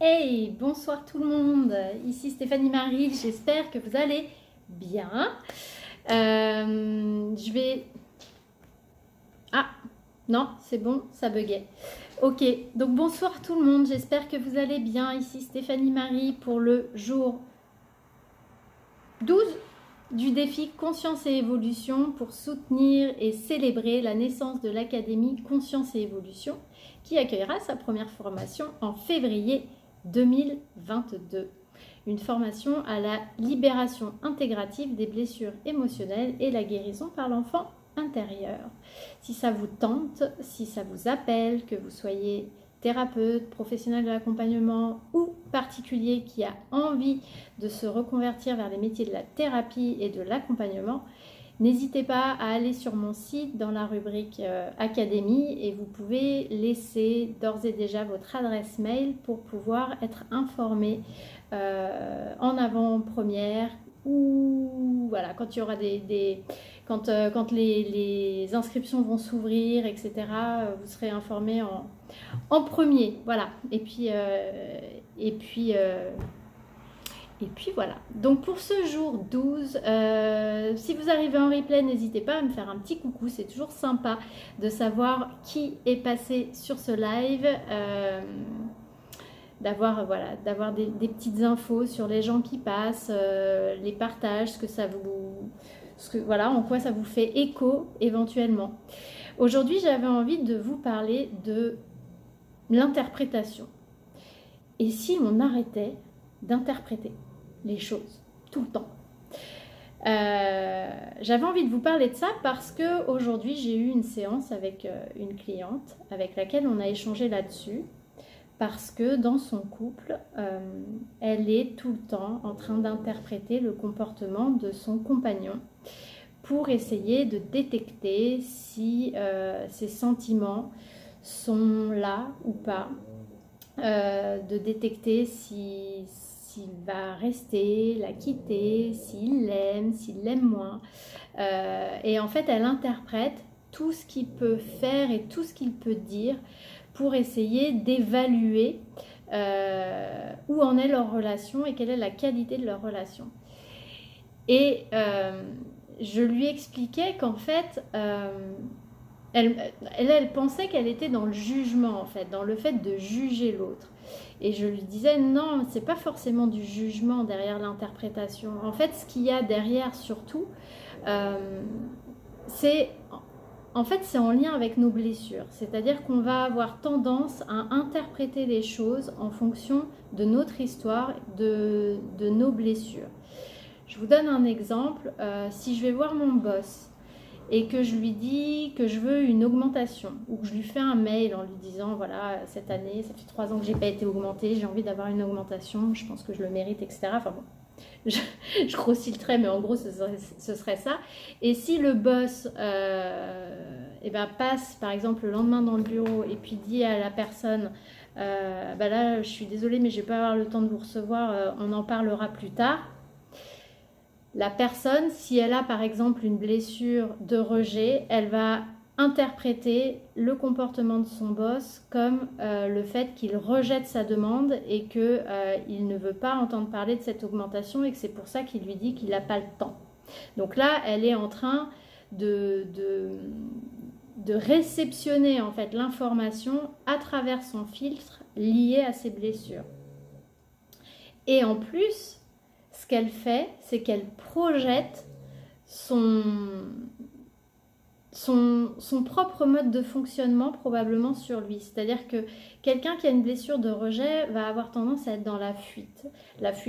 Hey, bonsoir tout le monde. Ici Stéphanie Marie, j'espère que vous allez bien. Je vais... Ah, non, c'est bon, ça buguait. Ok, donc bonsoir tout le monde, j'espère que vous allez bien. Ici Stéphanie Marie pour le jour 12 du défi Conscience et Évolution pour soutenir et célébrer la naissance de l'Académie Conscience et Évolution qui accueillera sa première formation en février 2022. Une formation à la libération intégrative des blessures émotionnelles et la guérison par l'enfant intérieur. Si ça vous tente, si ça vous appelle, que vous soyez thérapeute, professionnel de l'accompagnement ou particulier qui a envie de se reconvertir vers les métiers de la thérapie et de l'accompagnement, n'hésitez pas à aller sur mon site dans la rubrique Académie et vous pouvez laisser d'ores et déjà votre adresse mail pour pouvoir être informé en avant-première ou voilà, quand il y aura quand les inscriptions vont s'ouvrir, etc., vous serez informé en premier. Voilà. Et puis voilà. Donc pour ce jour 12, si vous arrivez en replay, n'hésitez pas à me faire un petit coucou. C'est toujours sympa de savoir qui est passé sur ce live. D'avoir des petites infos sur les gens qui passent, les partages, en quoi ça vous fait écho éventuellement. Aujourd'hui, j'avais envie de vous parler de l'interprétation. Et si on arrêtait d'interpréter les choses tout le temps? J'avais envie de vous parler de ça parce que aujourd'hui j'ai eu une séance avec une cliente avec laquelle on a échangé là-dessus. Parce que dans son couple, elle est tout le temps en train d'interpréter le comportement de son compagnon pour essayer de détecter si ses sentiments sont là ou pas, de détecter s'il va rester, la quitter, s'il l'aime moins. Et en fait, elle interprète tout ce qu'il peut faire et tout ce qu'il peut dire pour essayer d'évaluer où en est leur relation et quelle est la qualité de leur relation. Et je lui expliquais qu'en fait, elle pensait qu'elle était dans le jugement, en fait, dans le fait de juger l'autre. Et je lui disais, non, c'est pas forcément du jugement derrière l'interprétation. En fait, ce qu'il y a derrière surtout, c'est en lien avec nos blessures. C'est-à-dire qu'on va avoir tendance à interpréter les choses en fonction de notre histoire, de nos blessures. Je vous donne un exemple. Si je vais voir mon boss et que je lui dis que je veux une augmentation ou que je lui fais un mail en lui disant voilà, cette année, ça fait 3 ans que je n'ai pas été augmentée, j'ai envie d'avoir une augmentation, je pense que je le mérite, etc. Enfin bon, je grossis le trait, mais en gros, ce serait ça. Et si le boss passe, par exemple, le lendemain dans le bureau et puis dit à la personne là, je suis désolée, mais je ne vais pas avoir le temps de vous recevoir, on en parlera plus tard. La personne, si elle a, par exemple, une blessure de rejet, elle va interpréter le comportement de son boss comme le fait qu'il rejette sa demande et qu'il ne veut pas entendre parler de cette augmentation et que c'est pour ça qu'il lui dit qu'il n'a pas le temps. Donc là, elle est en train de réceptionner en fait l'information à travers son filtre lié à ses blessures. Et en plus, ce qu'elle fait, c'est qu'elle projette son propre mode de fonctionnement probablement sur lui. C'est-à-dire que quelqu'un qui a une blessure de rejet va avoir tendance à être dans la fuite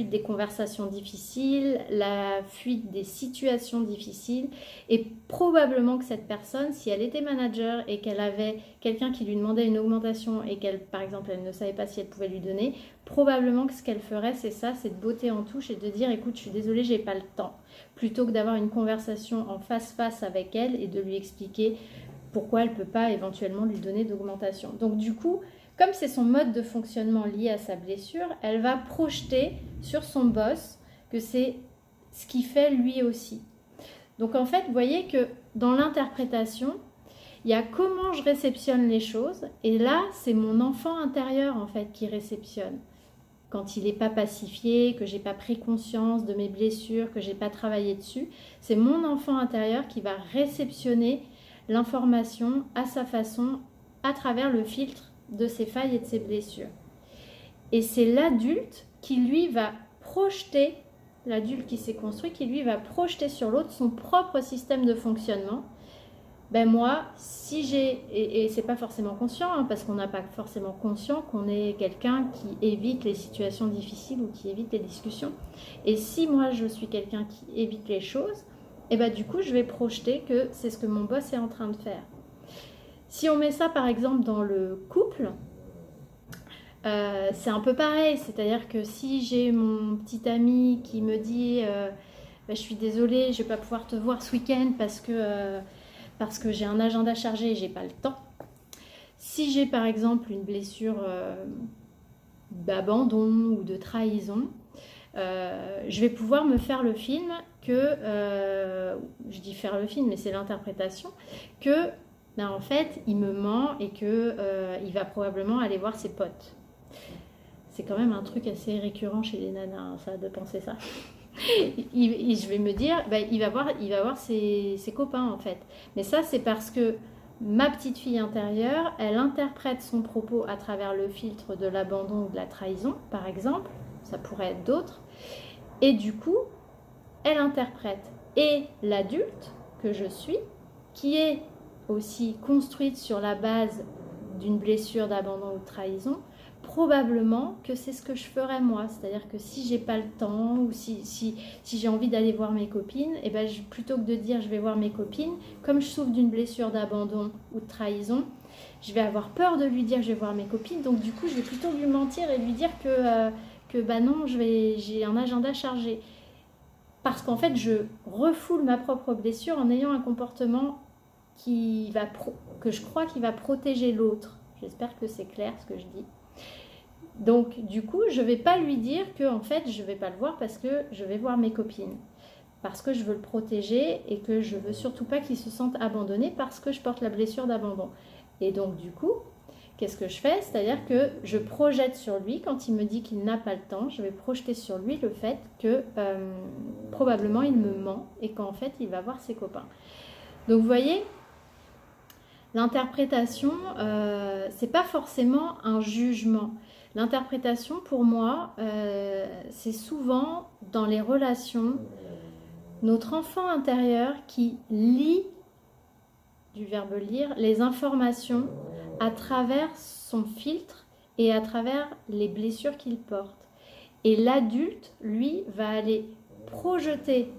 des conversations difficiles, la fuite des situations difficiles, et probablement que cette personne, si elle était manager et qu'elle avait quelqu'un qui lui demandait une augmentation et qu'elle, par exemple, elle ne savait pas si elle pouvait lui donner, probablement que ce qu'elle ferait, c'est ça, c'est de botter en touche et de dire écoute, je suis désolée, j'ai pas le temps, plutôt que d'avoir une conversation en face-face avec elle et de lui expliquer pourquoi elle ne peut pas éventuellement lui donner d'augmentation. Donc du coup, comme c'est son mode de fonctionnement lié à sa blessure, elle va projeter sur son boss que c'est ce qu'il fait lui aussi. Donc en fait, vous voyez que dans l'interprétation, il y a comment je réceptionne les choses, et là, c'est mon enfant intérieur en fait qui réceptionne. quand il n'est pas pacifié, que j'ai pas pris conscience de mes blessures, que j'ai pas travaillé dessus, c'est mon enfant intérieur qui va réceptionner l'information à sa façon, à travers le filtre de ses failles et de ses blessures. Et c'est l'adulte qui lui va projeter, l'adulte qui s'est construit, qui lui va projeter sur l'autre son propre système de fonctionnement. Ben moi, si j'ai, et c'est pas forcément conscient, hein, parce qu'on n'a pas forcément conscient qu'on est quelqu'un qui évite les situations difficiles ou qui évite les discussions. Et si moi je suis quelqu'un qui évite les choses, et ben du coup je vais projeter que c'est ce que mon boss est en train de faire. Si on met ça par exemple dans le couple, c'est un peu pareil, c'est-à-dire que si j'ai mon petit ami qui me dit je suis désolée, je ne vais pas pouvoir te voir ce week-end parce que j'ai un agenda chargé et j'ai pas le temps. Si j'ai par exemple une blessure d'abandon ou de trahison, je vais pouvoir me faire le film que, je dis faire le film, mais c'est l'interprétation, que ben, en fait il me ment et qu'il va probablement aller voir ses potes. C'est quand même un truc assez récurrent chez les nanas, hein, ça, de penser ça. Je vais me dire, ben, il va voir ses copains en fait. Mais ça, c'est parce que ma petite fille intérieure, elle interprète son propos à travers le filtre de l'abandon ou de la trahison, par exemple. Ça pourrait être d'autres. Et du coup, elle interprète. Et l'adulte que je suis, qui est aussi construite sur la base d'une blessure d'abandon ou de trahison, probablement que c'est ce que je ferais moi. C'est-à-dire que si j'ai pas le temps ou si j'ai envie d'aller voir mes copines, et ben plutôt que de dire je vais voir mes copines, comme je souffre d'une blessure d'abandon ou de trahison, je vais avoir peur de lui dire je vais voir mes copines. Donc du coup, je vais plutôt lui mentir et lui dire que bah non, j'ai un agenda chargé. Parce qu'en fait, je refoule ma propre blessure en ayant un comportement que je crois qui va protéger l'autre. J'espère que c'est clair ce que je dis. Donc du coup, je ne vais pas lui dire que en fait, je ne vais pas le voir parce que je vais voir mes copines. Parce que je veux le protéger et que je ne veux surtout pas qu'il se sente abandonné parce que je porte la blessure d'abandon. Et donc du coup, qu'est-ce que je fais? C'est-à-dire que je projette sur lui, quand il me dit qu'il n'a pas le temps, je vais projeter sur lui le fait que probablement il me ment et qu'en fait il va voir ses copains. Donc vous voyez, l'interprétation, c'est pas forcément un jugement. L'interprétation pour moi, c'est souvent dans les relations, notre enfant intérieur qui lit, du verbe lire, les informations à travers son filtre et à travers les blessures qu'il porte. Et l'adulte, lui, va aller projeter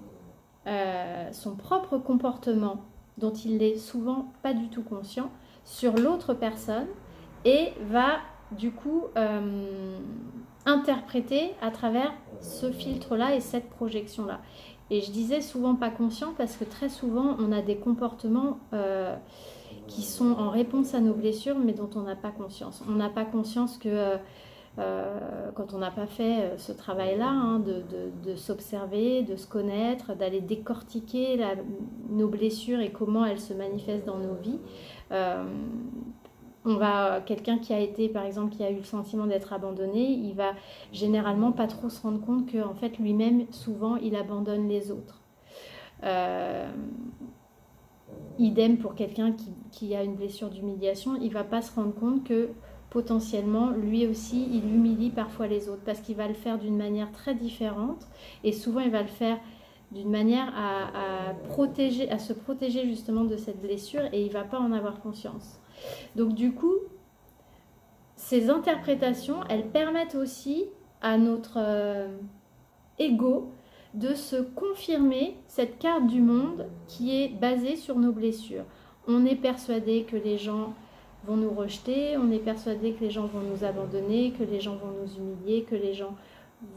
son propre comportement, dont il n'est souvent pas du tout conscient, sur l'autre personne et va du coup interpréter à travers ce filtre-là et cette projection-là. Et je disais souvent pas conscient parce que très souvent on a des comportements qui sont en réponse à nos blessures mais dont on n'a pas conscience. On n'a pas conscience que quand on n'a pas fait ce travail-là, hein, de s'observer, de se connaître, d'aller décortiquer nos blessures et comment elles se manifestent dans nos vies. Quelqu'un qui a été, par exemple, qui a eu le sentiment d'être abandonné, il va généralement pas trop se rendre compte qu'en fait lui-même, souvent, il abandonne les autres. Idem pour quelqu'un qui a une blessure d'humiliation, il va pas se rendre compte que potentiellement, lui aussi, il humilie parfois les autres parce qu'il va le faire d'une manière très différente et souvent il va le faire d'une manière à se protéger justement de cette blessure et il ne va pas en avoir conscience. Donc du coup, ces interprétations, elles permettent aussi à notre ego de se confirmer cette carte du monde qui est basée sur nos blessures. On est persuadé que les gens vont nous rejeter, on est persuadé que les gens vont nous abandonner, que les gens vont nous humilier, que les gens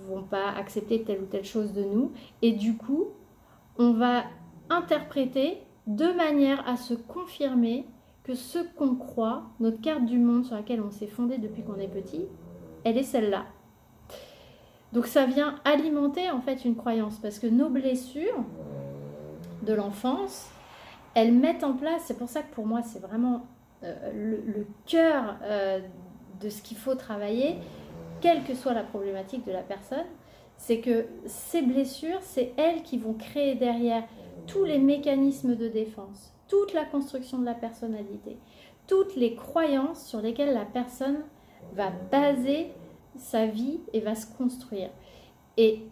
vont pas accepter telle ou telle chose de nous. Et du coup, on va interpréter de manière à se confirmer que ce qu'on croit, notre carte du monde sur laquelle on s'est fondé depuis qu'on est petit, elle est celle-là. Donc ça vient alimenter en fait une croyance parce que nos blessures de l'enfance, elles mettent en place, c'est pour ça que pour moi c'est vraiment le cœur de ce qu'il faut travailler, quelle que soit la problématique de la personne, c'est que ces blessures, c'est elles qui vont créer derrière tous les mécanismes de défense, toute la construction de la personnalité, toutes les croyances sur lesquelles la personne va baser sa vie et va se construire. Et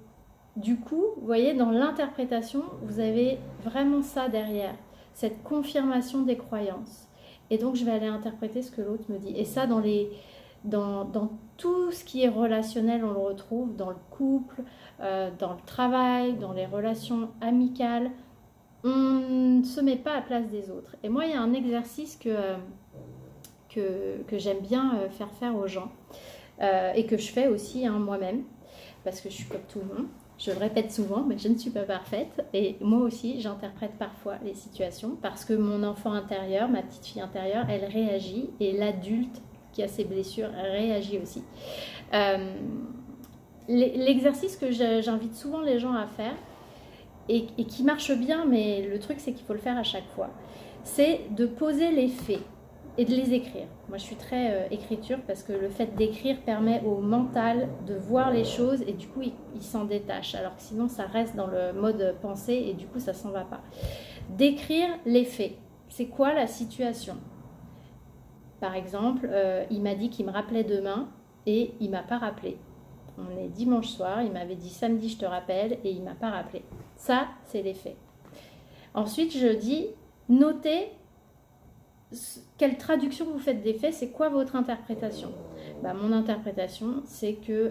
du coup, vous voyez, dans l'interprétation, vous avez vraiment ça derrière, cette confirmation des croyances. Et donc, je vais aller interpréter ce que l'autre me dit. Et ça, dans tout ce qui est relationnel, on le retrouve dans le couple, dans le travail, dans les relations amicales. On ne se met pas à la place des autres. Et moi, il y a un exercice que j'aime bien faire aux gens et que je fais aussi moi-même, parce que je suis comme tout le monde. Je le répète souvent, mais je ne suis pas parfaite. Et moi aussi, j'interprète parfois les situations parce que mon enfant intérieur, ma petite fille intérieure, elle réagit. Et l'adulte qui a ses blessures réagit aussi. L'exercice que j'invite souvent les gens à faire, et qui marche bien, mais le truc, c'est qu'il faut le faire à chaque fois, c'est de poser les faits et de les écrire. Moi, je suis très écriture parce que le fait d'écrire permet au mental de voir les choses et du coup, il s'en détache. Alors que sinon, ça reste dans le mode pensée et du coup, ça s'en va pas. D'écrire les faits. C'est quoi la situation? Par exemple, il m'a dit qu'il me rappelait demain et il m'a pas rappelé. On est dimanche soir, il m'avait dit samedi je te rappelle et il m'a pas rappelé. Ça, c'est les faits. Ensuite, je dis, notez quelle traduction vous faites des faits, c'est quoi votre interprétation? Mon interprétation, c'est que,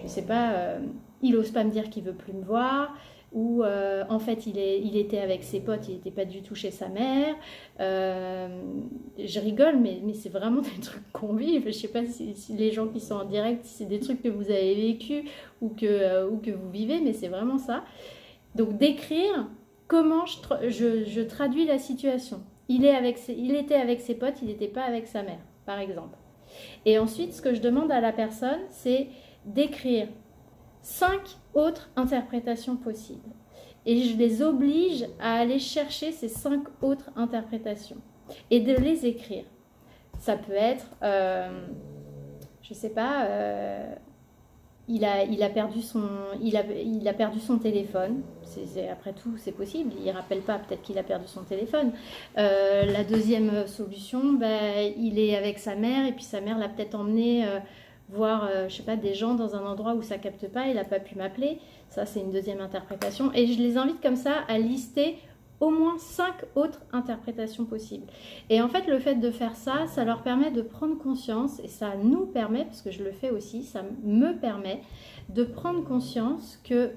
je sais pas, il n'ose pas me dire qu'il veut plus me voir, ou en fait il était avec ses potes, il n'était pas du tout chez sa mère. Je rigole, mais c'est vraiment des trucs qu'on vit. Je sais pas si les gens qui sont en direct, si c'est des trucs que vous avez vécu ou que vous vivez, mais c'est vraiment ça. Donc d'écrire comment je traduis la situation. Il était avec ses potes, il n'était pas avec sa mère, par exemple. Et ensuite, ce que je demande à la personne, c'est d'écrire 5 autres interprétations possibles. Et je les oblige à aller chercher ces 5 autres interprétations et de les écrire. Ça peut être, je sais pas, il a perdu son téléphone. Après tout, c'est possible. Il ne rappelle pas, peut-être qu'il a perdu son téléphone. La deuxième solution, il est avec sa mère et puis sa mère l'a peut-être emmené voir, je sais pas, des gens dans un endroit où ça capte pas. Il n'a pas pu m'appeler. Ça, c'est une deuxième interprétation. Et je les invite comme ça à lister au moins 5 autres interprétations possibles. Et en fait, le fait de faire ça, ça leur permet de prendre conscience, et ça nous permet, parce que je le fais aussi, ça me permet de prendre conscience que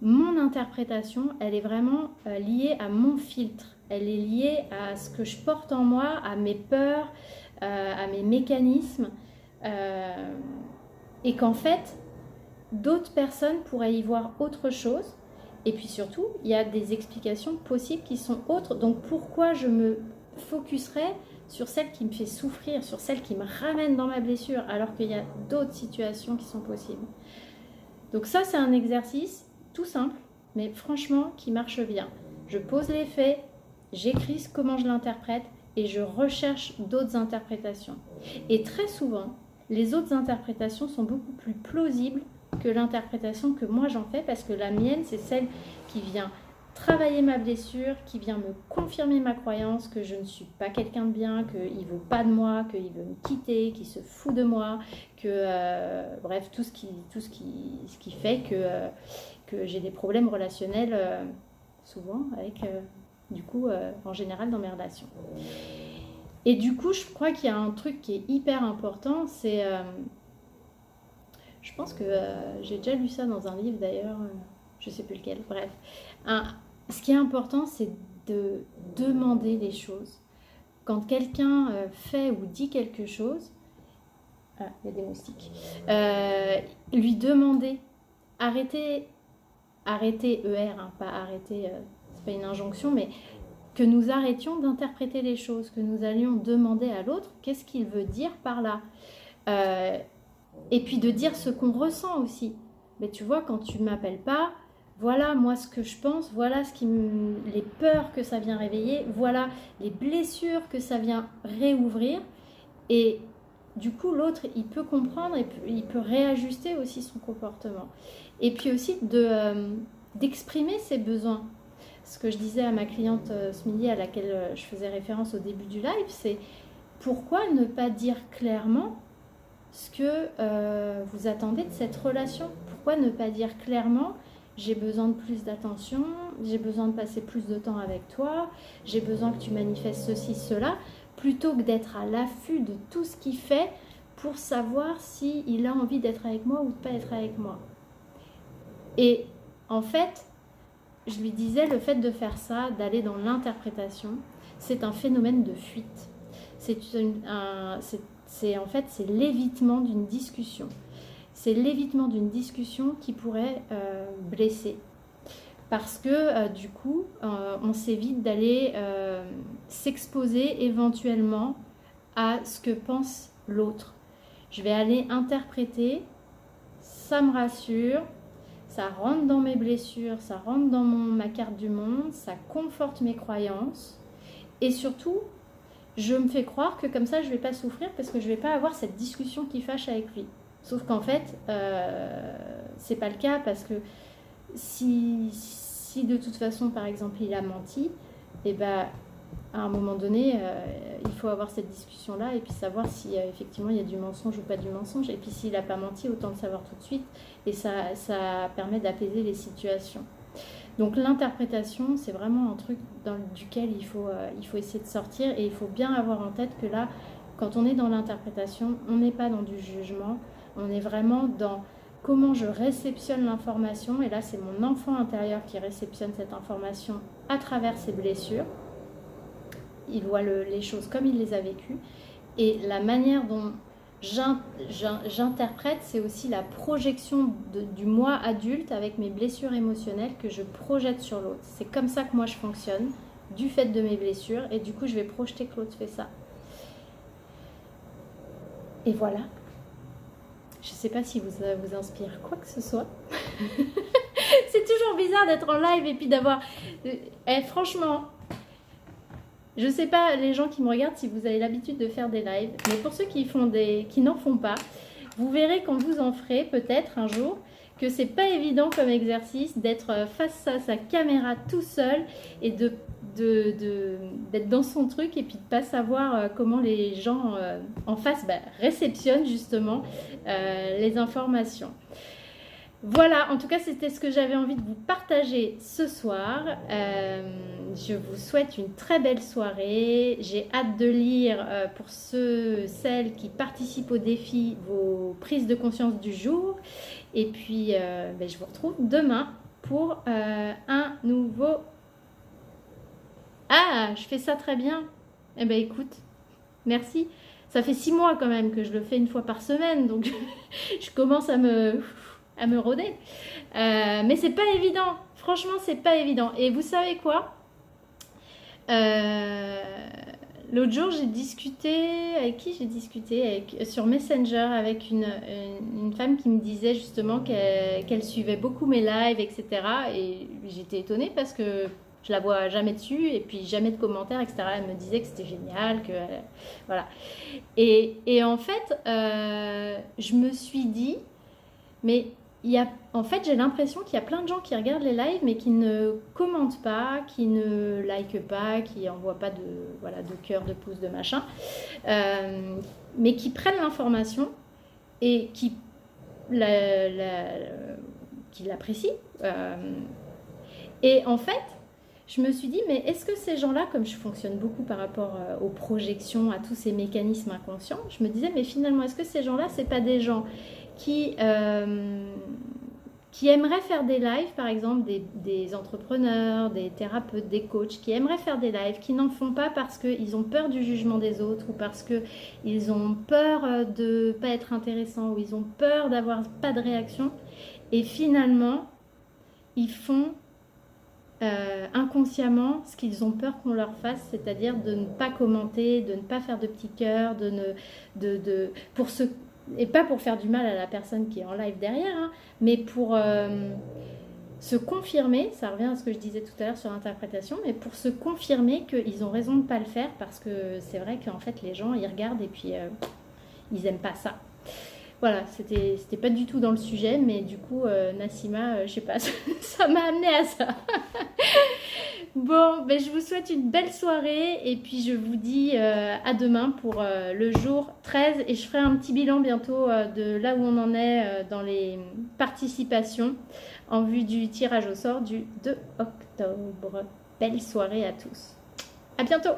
mon interprétation, elle est vraiment liée à mon filtre. Elle est liée à ce que je porte en moi, à mes peurs, à mes mécanismes, et qu'en fait, d'autres personnes pourraient y voir autre chose. Et puis surtout, il y a des explications possibles qui sont autres. Donc pourquoi je me focuserais sur celle qui me fait souffrir, sur celle qui me ramène dans ma blessure, alors qu'il y a d'autres situations qui sont possibles. Donc ça, c'est un exercice tout simple, mais franchement qui marche bien. Je pose les faits, j'écris comment je l'interprète et je recherche d'autres interprétations. Et très souvent, les autres interprétations sont beaucoup plus plausibles que l'interprétation que moi j'en fais, parce que la mienne, c'est celle qui vient travailler ma blessure, qui vient me confirmer ma croyance que je ne suis pas quelqu'un de bien, qu'il ne veut pas de moi, qu'il veut me quitter, qu'il se fout de moi, que bref, tout ce qui fait que j'ai des problèmes relationnels souvent avec, du coup, en général dans mes relations. Et du coup, je crois qu'il y a un truc qui est hyper important, c'est... je pense que j'ai déjà lu ça dans un livre d'ailleurs, je ne sais plus lequel, bref. Ce qui est important, c'est de demander les choses. Quand quelqu'un fait ou dit quelque chose, il y a des moustiques, lui demander, arrêtez ER, pas arrêter, c'est pas une injonction, mais que nous arrêtions d'interpréter les choses, que nous allions demander à l'autre qu'est-ce qu'il veut dire par là. Et puis de dire ce qu'on ressent aussi. Mais tu vois, quand tu ne m'appelles pas, voilà moi ce que je pense, voilà les peurs que ça vient réveiller, voilà les blessures que ça vient réouvrir. Et du coup, l'autre, il peut comprendre et il peut réajuster aussi son comportement. Et puis aussi d'exprimer ses besoins. Ce que je disais à ma cliente ce midi, à laquelle je faisais référence au début du live, c'est pourquoi ne pas dire clairement ce que vous attendez de cette relation? Pourquoi ne pas dire clairement j'ai besoin de plus d'attention, j'ai besoin de passer plus de temps avec toi, j'ai besoin que tu manifestes ceci, cela, plutôt que d'être à l'affût de tout ce qu'il fait pour savoir s'il a envie d'être avec moi ou de pas être avec moi. Et en fait, je lui disais, le fait de faire ça, d'aller dans l'interprétation, c'est un phénomène de fuite. C'est l'évitement d'une discussion. C'est l'évitement d'une discussion qui pourrait blesser. Parce que du coup, on s'évite d'aller s'exposer éventuellement à ce que pense l'autre. Je vais aller interpréter, ça me rassure, ça rentre dans mes blessures, ça rentre dans ma carte du monde, ça conforte mes croyances. Et surtout, je me fais croire que comme ça, je ne vais pas souffrir parce que je ne vais pas avoir cette discussion qui fâche avec lui. Sauf qu'en fait, c'est pas le cas parce que si de toute façon, par exemple, il a menti, et ben, à un moment donné, il faut avoir cette discussion-là et puis savoir si effectivement il y a du mensonge ou pas du mensonge. Et puis s'il n'a pas menti, autant le savoir tout de suite. Et ça permet d'apaiser les situations. Donc l'interprétation, c'est vraiment un truc duquel il faut essayer de sortir. Et il faut bien avoir en tête que là, quand on est dans l'interprétation, on n'est pas dans du jugement. On est vraiment dans comment je réceptionne l'information. Et là, c'est mon enfant intérieur qui réceptionne cette information à travers ses blessures. Il voit les choses comme il les a vécues. Et la manière dont j'interprète, c'est aussi la projection du moi adulte avec mes blessures émotionnelles que je projette sur l'autre. C'est comme ça que moi je fonctionne, du fait de mes blessures. Et du coup, je vais projeter que l'autre fait ça. Et voilà. Je ne sais pas si vous inspire quoi que ce soit. C'est toujours bizarre d'être en live et puis d'avoir... franchement... Je ne sais pas, les gens qui me regardent, si vous avez l'habitude de faire des lives, mais pour ceux qui n'en font pas, vous verrez quand vous en ferez peut-être un jour que c'est pas évident comme exercice d'être face à sa caméra tout seul et d'être dans son truc et puis de pas savoir comment les gens en face réceptionnent justement les informations. Voilà, en tout cas, c'était ce que j'avais envie de vous partager ce soir. Je vous souhaite une très belle soirée. J'ai hâte de lire pour celles qui participent au défi vos prises de conscience du jour. Et puis, je vous retrouve demain pour un nouveau... Ah, je fais ça très bien. Eh bien, écoute, merci. Ça fait 6 mois quand même que je le fais une fois par semaine, donc je commence à me rôder. Mais c'est pas évident. Franchement, c'est pas évident. Et vous savez quoi? L'autre jour, j'ai discuté... Avec qui j'ai discuté? Sur Messenger avec une femme qui me disait justement qu'elle suivait beaucoup mes lives, etc. Et j'étais étonnée parce que je la vois jamais dessus et puis jamais de commentaires, etc. Elle me disait que c'était génial, que... voilà. Et en fait, je me suis dit... Mais en fait, j'ai l'impression qu'il y a plein de gens qui regardent les lives, mais qui ne commentent pas, qui ne likent pas, qui n'envoient pas de cœur, de pouce, de machin, mais qui prennent l'information et qui l'apprécient. Et en fait, je me suis dit, mais est-ce que ces gens-là, comme je fonctionne beaucoup par rapport aux projections, à tous ces mécanismes inconscients, je me disais, mais finalement, est-ce que ces gens-là, c'est pas des gens qui aimeraient faire des lives, par exemple des entrepreneurs, des thérapeutes, des coachs, qui aimeraient faire des lives, qui n'en font pas parce qu'ils ont peur du jugement des autres ou parce qu'ils ont peur de ne pas être intéressants ou ils ont peur d'avoir pas de réaction. Et finalement, ils font inconsciemment ce qu'ils ont peur qu'on leur fasse, c'est-à-dire de ne pas commenter, de ne pas faire de petits cœurs, et pas pour faire du mal à la personne qui est en live derrière, hein, mais pour se confirmer, ça revient à ce que je disais tout à l'heure sur l'interprétation, mais pour se confirmer qu'ils ont raison de ne pas le faire, parce que c'est vrai qu'en fait les gens ils regardent et puis ils aiment pas ça. Voilà, c'était pas du tout dans le sujet, mais du coup, Nassima, je sais pas, ça m'a amené à ça. Bon, ben, je vous souhaite une belle soirée et puis je vous dis à demain pour le jour 13 et je ferai un petit bilan bientôt de là où on en est dans les participations en vue du tirage au sort du 2 octobre. Belle soirée à tous. À bientôt!